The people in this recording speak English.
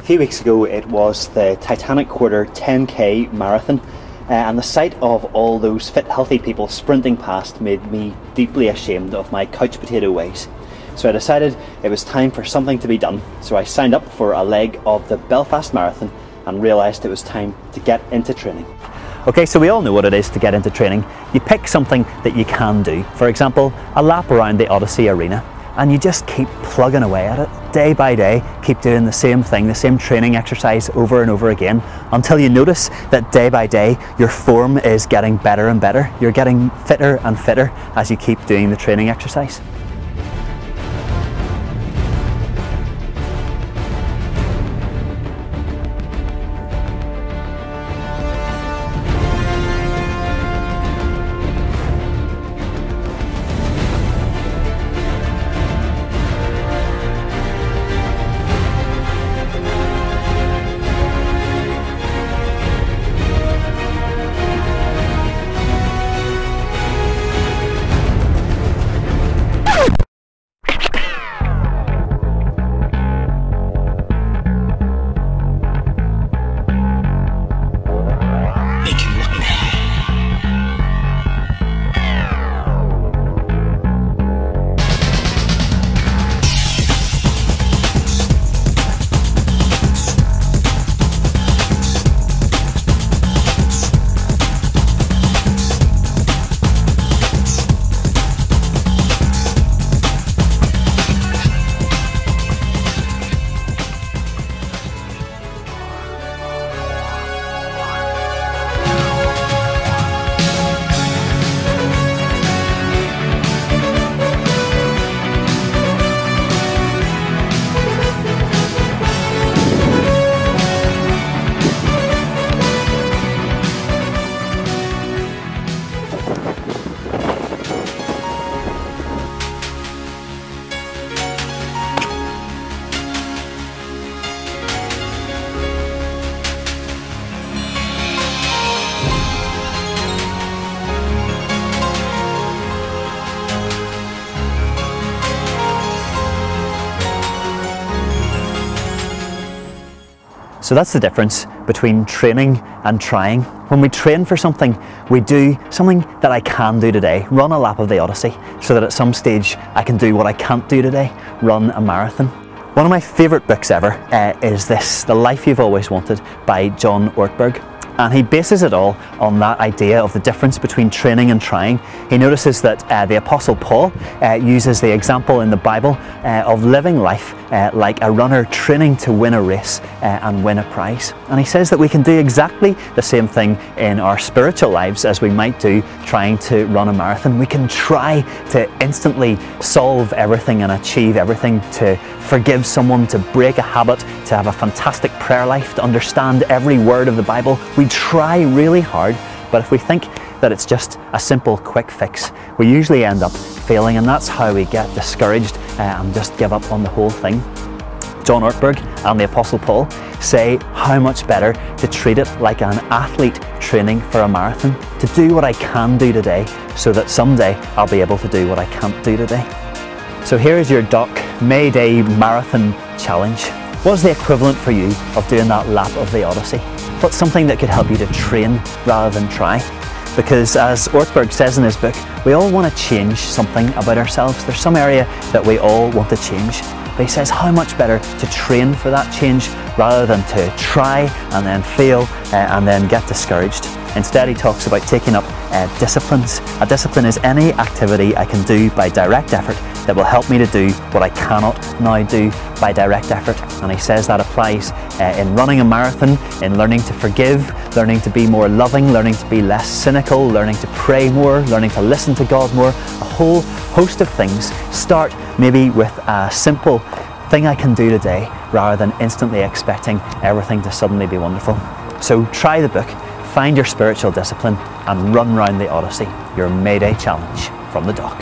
A few weeks ago it was the Titanic Quarter 10k marathon, and the sight of all those fit, healthy people sprinting past made me deeply ashamed of my couch potato ways. So I decided it was time for something to be done. So I signed up for a leg of the Belfast Marathon and realised it was time to get into training. Okay, so we all know what it is to get into training. You pick something that you can do. For example, a lap around the Odyssey Arena, and you just keep plugging away at it day by day, keep doing the same thing, the same training exercise over and over again, until you notice that day by day your form is getting better and better. You're getting fitter and fitter as you keep doing the training exercise. So that's the difference between training and trying. When we train for something, we do something that I can do today, run a lap of the Odyssey, so that at some stage I can do what I can't do today, run a marathon. One of my favourite books ever is this, The Life You've Always Wanted by John Ortberg. And he bases it all on that idea of the difference between training and trying. He notices that the Apostle Paul uses the example in the Bible of living life like a runner training to win a race and win a prize. And he says that we can do exactly the same thing in our spiritual lives as we might do trying to run a marathon. We can try to instantly solve everything and achieve everything, to forgive someone, to break a habit, to have a fantastic prayer life, to understand every word of the Bible. We try really hard, but if we think that it's just a simple quick fix, we usually end up failing, and that's how we get discouraged and just give up on the whole thing. John Ortberg and the Apostle Paul say how much better to treat it like an athlete training for a marathon, to do what I can do today so that someday I'll be able to do what I can't do today. So here is your Doc May Day Marathon Challenge. What's the equivalent for you of doing that lap of the Odyssey? What's something that could help you to train rather than try? Because as Ortberg says in his book, we all want to change something about ourselves. There's some area that we all want to change. But he says how much better to train for that change rather than to try and then fail and then get discouraged. Instead, he talks about taking up disciplines. A discipline is any activity I can do by direct effort that will help me to do what I cannot now do by direct effort. And he says that applies in running a marathon, in learning to forgive, learning to be more loving, learning to be less cynical, learning to pray more, learning to listen to God more, a whole host of things. Start maybe with a simple thing I can do today rather than instantly expecting everything to suddenly be wonderful. So try the book, find your spiritual discipline and run round the Odyssey, your May Day challenge from the Doc.